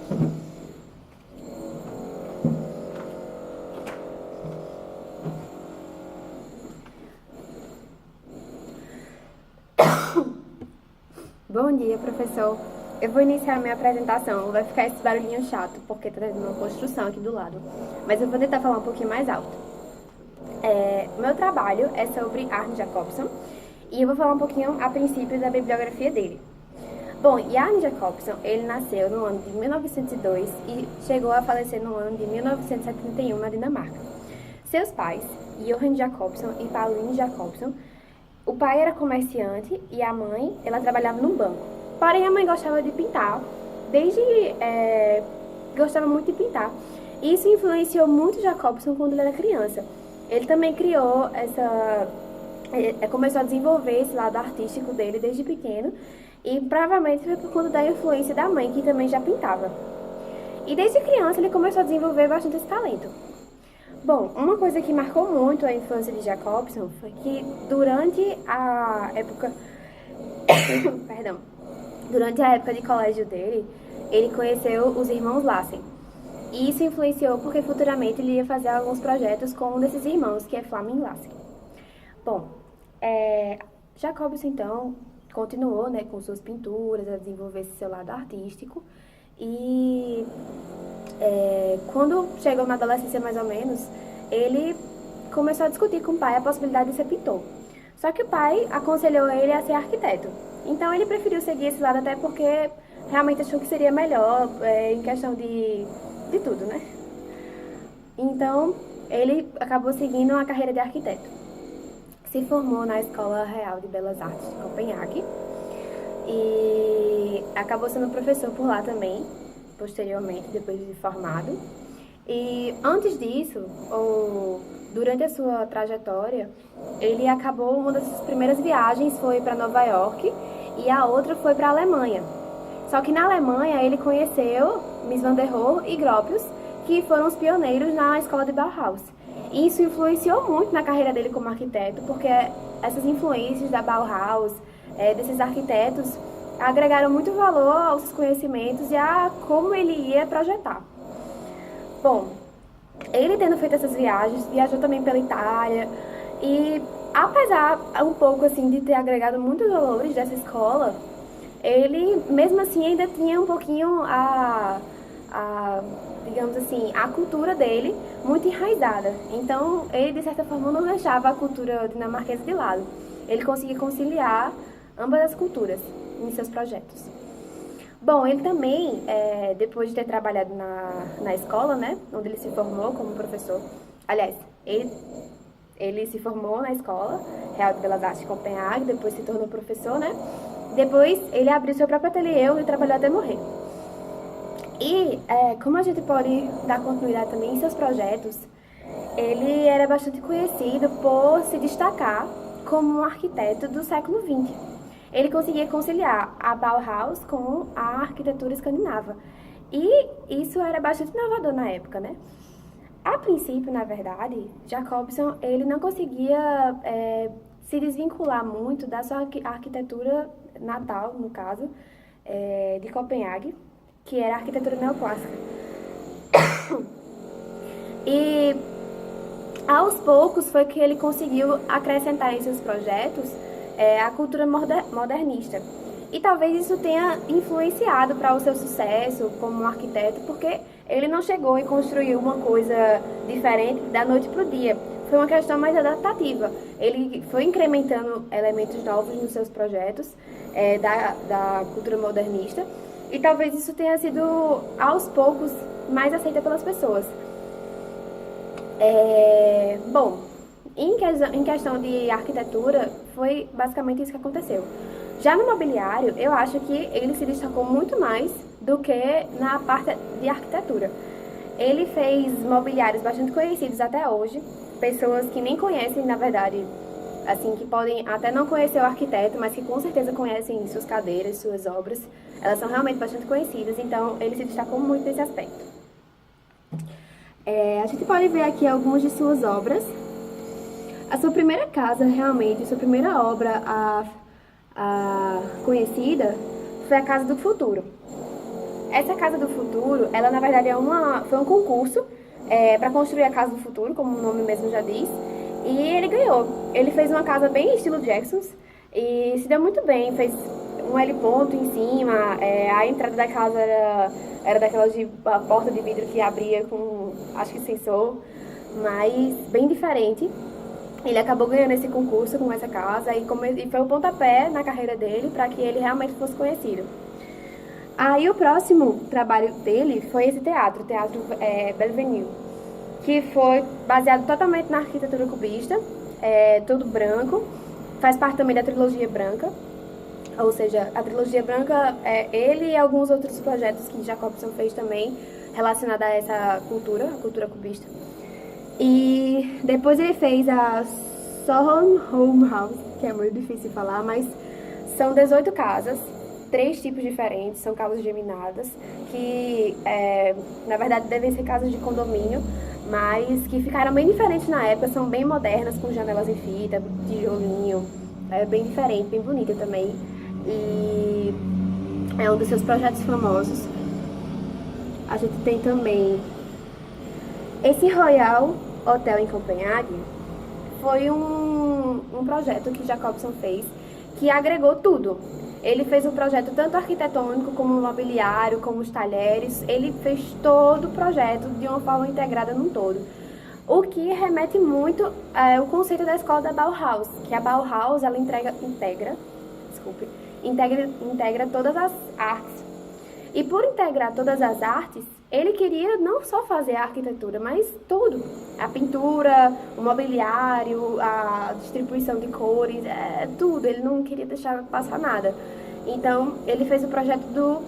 Bom dia, professor. Eu vou iniciar minha apresentação. Vai ficar esse barulhinho chato, porque tá tendo uma construção aqui do lado. Mas eu vou tentar falar um pouquinho mais alto. Meu trabalho é sobre Arne Jacobson e eu vou falar um pouquinho a princípio da bibliografia dele. Bom, e Arne Jacobson, ele nasceu no ano de 1902 e chegou a falecer no ano de 1971 na Dinamarca. Seus pais, Johan Jacobson e Pauline Jacobson, o pai era comerciante e a mãe, ela trabalhava num banco. Porém, a mãe gostava de pintar, gostava muito de pintar. E isso influenciou muito Jacobson quando ele era criança. Ele também começou a desenvolver esse lado artístico dele desde pequeno e provavelmente foi por conta da influência da mãe, que também já pintava. E desde criança ele começou a desenvolver bastante esse talento. Bom, uma coisa que marcou muito a infância de Jacobson foi que durante a época de colégio dele, ele conheceu os irmãos Lassen. E isso influenciou porque futuramente ele ia fazer alguns projetos com um desses irmãos, que é Flaming Lassen. Bom, Jacobson então continuou, né, com suas pinturas, a desenvolver esse seu lado artístico. E quando chegou na adolescência mais ou menos, ele começou a discutir com o pai a possibilidade de ser pintor. Só que o pai aconselhou ele a ser arquiteto. Então ele preferiu seguir esse lado até porque realmente achou que seria melhor em questão de tudo, né? Então ele acabou seguindo a carreira de arquiteto. Se formou na Escola Real de Belas Artes de Copenhague e acabou sendo professor por lá também, posteriormente, depois de formado. E antes disso, durante a sua trajetória, ele acabou, uma das suas primeiras viagens foi para Nova York e a outra foi para a Alemanha. Só que na Alemanha ele conheceu Mies van der Rohe e Gropius, que foram os pioneiros na escola de Bauhaus. E isso influenciou muito na carreira dele como arquiteto, porque essas influências da Bauhaus, desses arquitetos, agregaram muito valor aos seus conhecimentos e a como ele ia projetar. Bom, ele tendo feito essas viagens, viajou também pela Itália e apesar um pouco assim de ter agregado muitos valores dessa escola, ele mesmo assim ainda tinha um pouquinho digamos assim, a cultura dele muito enraizada. Então ele de certa forma não deixava a cultura dinamarquesa de lado. Ele conseguia conciliar ambas as culturas em seus projetos. Bom, ele também, depois de ter trabalhado na escola, né, onde ele se formou como professor, aliás, ele se formou na Escola Real de Belas Artes de Copenhague, depois se tornou professor, né, depois ele abriu seu próprio ateliê e trabalhou até morrer. E, como a gente pode dar continuidade também em seus projetos, ele era bastante conhecido por se destacar como um arquiteto do século XX. Ele conseguia conciliar a Bauhaus com a arquitetura escandinava. E isso era bastante inovador na época, né? A princípio, na verdade, Jacobson ele não conseguia se desvincular muito da sua arquitetura natal, no caso, de Copenhague, que era a arquitetura neoclássica. E aos poucos foi que ele conseguiu acrescentar em seus projetos a cultura modernista. E talvez isso tenha influenciado para o seu sucesso como arquiteto, porque ele não chegou e construiu uma coisa diferente da noite para o dia. Foi uma questão mais adaptativa. Ele foi incrementando elementos novos nos seus projetos da cultura modernista. E talvez isso tenha sido, aos poucos, mais aceita pelas pessoas. Bom, em questão de arquitetura, foi basicamente isso que aconteceu. Já no mobiliário, eu acho que ele se destacou muito mais do que na parte de arquitetura. Ele fez mobiliários bastante conhecidos até hoje, pessoas que nem conhecem, na verdade, assim, que podem até não conhecer o arquiteto, mas que com certeza conhecem suas cadeiras, suas obras. Elas são realmente bastante conhecidas, então ele se destacou muito nesse aspecto. A gente pode ver aqui algumas de suas obras. A sua primeira casa, realmente, sua primeira obra conhecida foi a Casa do Futuro. Essa Casa do Futuro, ela na verdade foi um concurso para construir a Casa do Futuro, como o nome mesmo já diz, e ele ganhou. Ele fez uma casa bem estilo Jacksons e se deu muito bem, fez um L ponto em cima, a entrada da casa era daquelas de a porta de vidro que abria com, acho que sensor, mas bem diferente. Ele acabou ganhando esse concurso com essa casa e foi o pontapé na carreira dele para que ele realmente fosse conhecido. Aí o próximo trabalho dele foi esse teatro, o Teatro Belvenue, que foi baseado totalmente na arquitetura cubista, todo branco, faz parte também da trilogia branca, ou seja, a trilogia branca ele e alguns outros projetos que Jacobson fez também relacionados a essa cultura, a cultura cubista. E depois ele fez a Soho Home House, que é muito difícil de falar, mas são 18 casas, 3 tipos diferentes, são casas geminadas, que na verdade devem ser casas de condomínio, mas que ficaram bem diferentes na época, são bem modernas, com janelas em fita, tijolinho, bem diferente, bem bonita também. E é um dos seus projetos famosos. A gente tem também esse Royal Hotel em Copenhague, foi um projeto que Jacobson fez, que agregou tudo. Ele fez um projeto tanto arquitetônico como mobiliário, como os talheres. Ele fez todo o projeto de uma forma integrada num todo. O que remete muito ao conceito da escola da Bauhaus, que a Bauhaus ela integra todas as artes. E por integrar todas as artes, ele queria não só fazer a arquitetura, mas tudo. A pintura, o mobiliário, a distribuição de cores, tudo. Ele não queria deixar passar nada. Então, ele fez o projeto do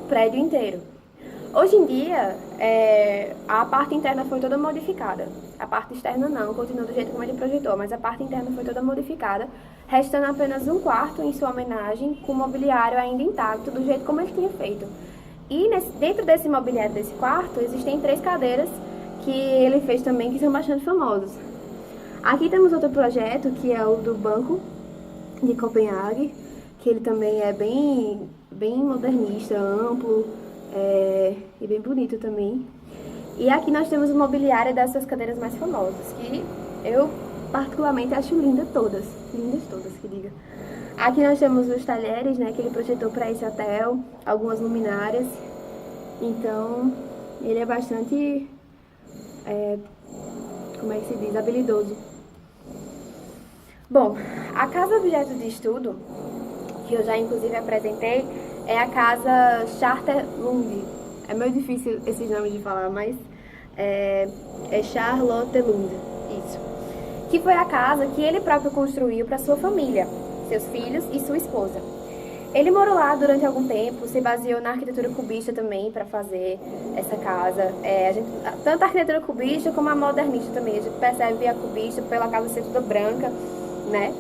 prédio inteiro. Hoje em dia, a parte interna foi toda modificada. A parte externa não, continua do jeito como ele projetou, mas a parte interna foi toda modificada, restando apenas um quarto em sua homenagem, com o mobiliário ainda intacto, do jeito como ele tinha feito. E dentro desse mobiliário desse quarto, existem 3 cadeiras que ele fez também, que são bastante famosos. Aqui temos outro projeto, que é o do Banco de Copenhague, que ele também é bem modernista, amplo e bem bonito também. E aqui nós temos o mobiliário das suas cadeiras mais famosas, que eu particularmente acho lindas todas, que diga. Aqui nós temos os talheres, né, que ele projetou para esse hotel, algumas luminárias. Então, ele é bastante, como é que se diz, habilidoso. Bom, a casa objeto de estudo, que eu já inclusive apresentei, é a casa Charterlund. É meio difícil esses nomes de falar, mas é Charlottenlund, isso. Que foi a casa que ele próprio construiu para sua família, seus filhos e sua esposa. Ele morou lá durante algum tempo, se baseou na arquitetura cubista também para fazer essa casa. Tanto a arquitetura cubista como a modernista também. A gente percebe a cubista pela casa ser toda branca, né?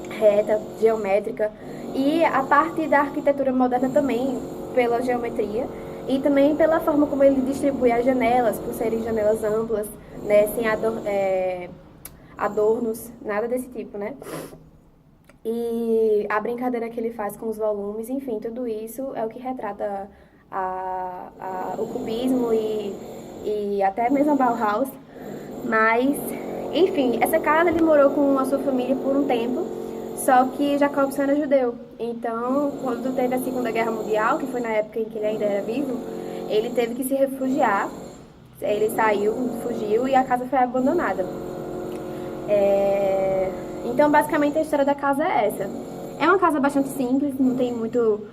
Reta, geométrica. E a parte da arquitetura moderna também, pela geometria. E também pela forma como ele distribui as janelas, por serem janelas amplas, né? Sem adornos, nada desse tipo, né? E a brincadeira que ele faz com os volumes, enfim, tudo isso é o que retrata o cubismo e até mesmo a Bauhaus. Mas, enfim, essa casa ele morou com a sua família por um tempo, só que Jacobson era judeu. Então, quando teve a Segunda Guerra Mundial, que foi na época em que ele ainda era vivo, ele teve que se refugiar. Ele saiu, fugiu e a casa foi abandonada. Então, basicamente, a história da casa é essa. É uma casa bastante simples, não tem muito...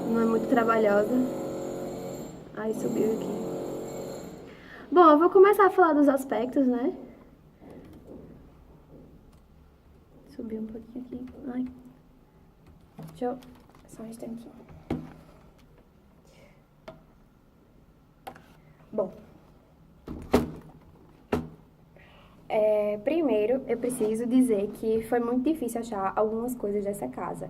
não é muito trabalhosa. Ai, subiu aqui. Bom, eu vou começar a falar dos aspectos, né? Subiu um pouquinho aqui. Ai. Deixa eu... Só um instantinho. Bom... primeiro, eu preciso dizer que foi muito difícil achar algumas coisas dessa casa.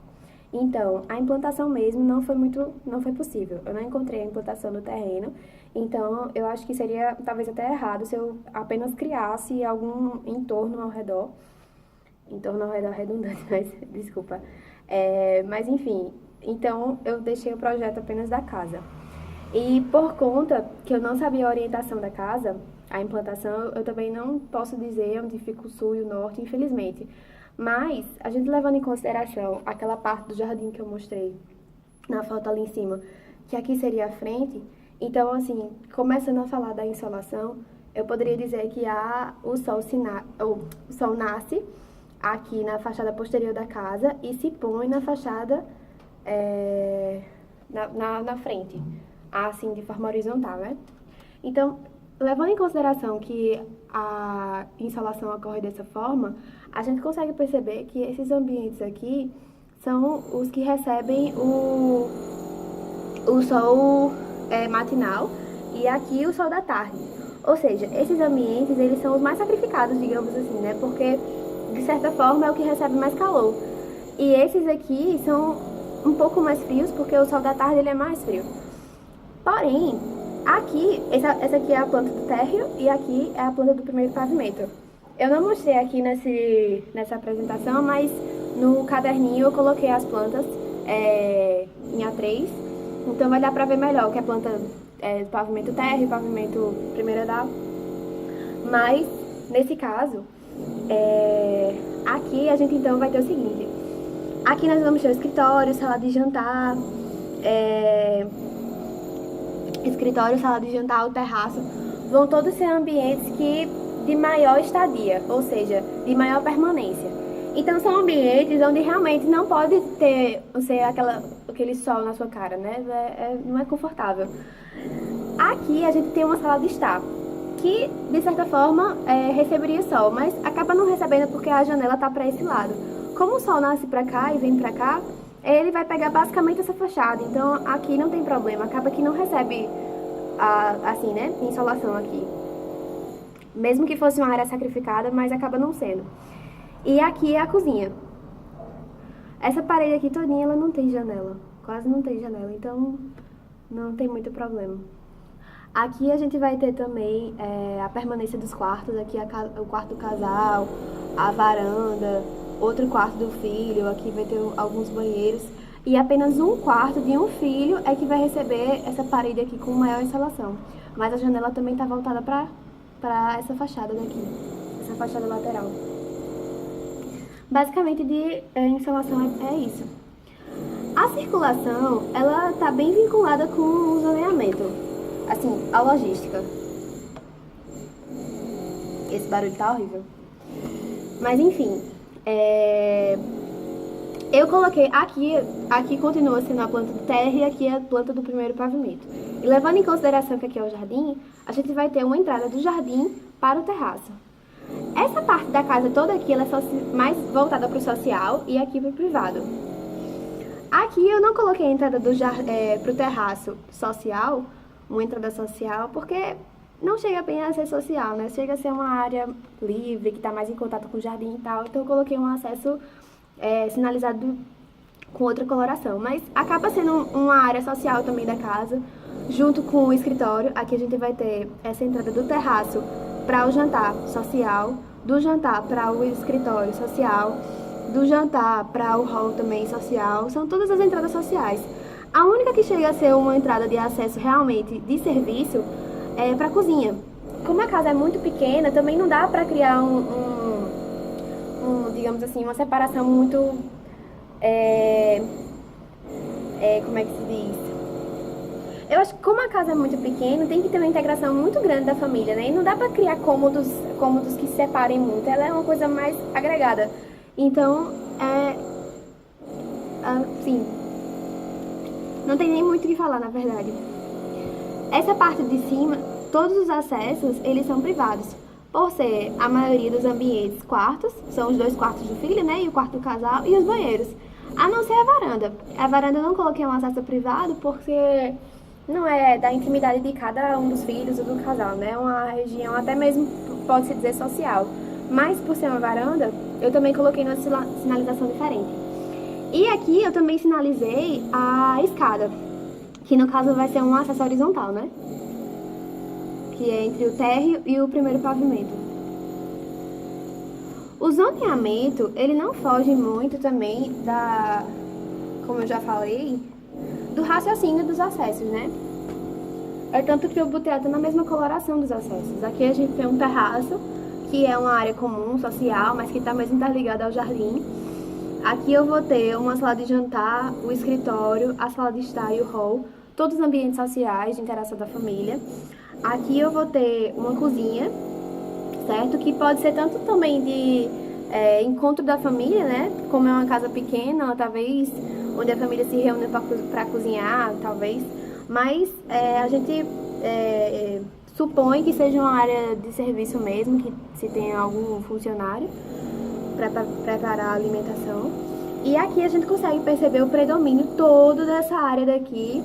Então, a implantação mesmo não foi possível. Eu não encontrei a implantação no terreno, então eu acho que seria talvez até errado se eu apenas criasse algum entorno ao redor. Entorno ao redor redundante, mas desculpa. Mas enfim, Então, eu deixei o projeto apenas da casa. E por conta que eu não sabia a orientação da casa, a implantação, eu também não posso dizer onde fica o sul e o norte, infelizmente. Mas, a gente levando em consideração aquela parte do jardim que eu mostrei na foto ali em cima, que aqui seria a frente, então, assim, começando a falar da insolação, eu poderia dizer que o sol nasce aqui na fachada posterior da casa e se põe na fachada na frente, assim, de forma horizontal, né? Então, levando em consideração que a insolação ocorre dessa forma, a gente consegue perceber que esses ambientes aqui são os que recebem o sol matinal e aqui o sol da tarde. Ou seja, esses ambientes, eles são os mais sacrificados, digamos assim, né? Porque, de certa forma, é o que recebe mais calor. E esses aqui são um pouco mais frios, porque o sol da tarde ele é mais frio. Porém, aqui, essa aqui é a planta do térreo e aqui é a planta do primeiro pavimento. Eu não mostrei aqui nessa apresentação, mas no caderninho eu coloquei as plantas em A3, então vai dar pra ver melhor que é a planta do pavimento térreo e pavimento primeiro andar. Mas, nesse caso, aqui a gente então vai ter o seguinte. Aqui nós vamos ter o escritório, sala de jantar, o terraço. Vão todos ser ambientes de maior estadia, ou seja, de maior permanência. Então são ambientes onde realmente não pode ser aquele sol na sua cara, né? Não é confortável. Aqui a gente tem uma sala de estar, que de certa forma receberia sol, mas acaba não recebendo porque a janela está para esse lado. Como o sol nasce para cá e vem para cá, ele vai pegar basicamente essa fachada, então aqui não tem problema, acaba que não recebe assim, né, insolação aqui. Mesmo que fosse uma área sacrificada, mas acaba não sendo. E aqui é a cozinha. Essa parede aqui todinha, ela não tem janela, quase não tem janela, então não tem muito problema. Aqui a gente vai ter também a permanência dos quartos, aqui o quarto do casal, a varanda, outro quarto do filho, aqui vai ter alguns banheiros. E apenas um quarto de um filho é que vai receber essa parede aqui com maior insolação. Mas a janela também está voltada para essa fachada daqui, essa fachada lateral. Basicamente de insolação é isso. A circulação, ela está bem vinculada com o zoneamento, assim, a logística. Esse barulho tá horrível. Mas enfim, eu coloquei aqui continua sendo a planta do térreo e aqui é a planta do primeiro pavimento. E levando em consideração que aqui é o jardim, a gente vai ter uma entrada do jardim para o terraço. Essa parte da casa toda aqui, ela é mais voltada para o social e aqui para o privado. Aqui eu não coloquei a entrada para o terraço social, uma entrada social, porque não chega bem a ser social, né? Chega a ser uma área livre, que está mais em contato com o jardim e tal. Então eu coloquei um acesso sinalizado com outra coloração. Mas acaba sendo uma área social também da casa, junto com o escritório. Aqui a gente vai ter essa entrada do terraço para o jantar social, do jantar para o escritório social, do jantar para o hall também social. São todas as entradas sociais. A única que chega a ser uma entrada de acesso realmente de serviço é para a cozinha. Como a casa é muito pequena, também não dá para criar digamos assim, uma separação muito, como é que se diz? Eu acho que como a casa é muito pequena, tem que ter uma integração muito grande da família, né? E não dá para criar cômodos que se separem muito, ela é uma coisa mais agregada. Então, assim, não tem nem muito o que falar, na verdade. Essa parte de cima, todos os acessos, eles são privados. Por ser a maioria dos ambientes quartos, são os 2 quartos do filho, né? E o quarto do casal e os banheiros. A não ser a varanda. A varanda eu não coloquei um acesso privado porque não é da intimidade de cada um dos filhos ou do casal, né? É uma região até mesmo, pode-se dizer, social. Mas por ser uma varanda, eu também coloquei uma sinalização diferente. E aqui eu também sinalizei a escada, que no caso vai ser um acesso horizontal, né? Que é entre o térreo e o primeiro pavimento. O zoneamento, ele não foge muito também como eu já falei, do raciocínio dos acessos, né? É tanto que eu botei até na mesma coloração dos acessos. Aqui a gente tem um terraço, que é uma área comum, social, mas que está mais interligada ao jardim. Aqui eu vou ter uma sala de jantar, o escritório, a sala de estar e o hall, todos os ambientes sociais de interação da família. Aqui eu vou ter uma cozinha, certo? Que pode ser tanto também de encontro da família, né? Como é uma casa pequena, talvez, onde a família se reúne para cozinhar, talvez. Mas a gente supõe que seja uma área de serviço mesmo, que se tenha algum funcionário para preparar a alimentação. E aqui a gente consegue perceber o predomínio todo dessa área daqui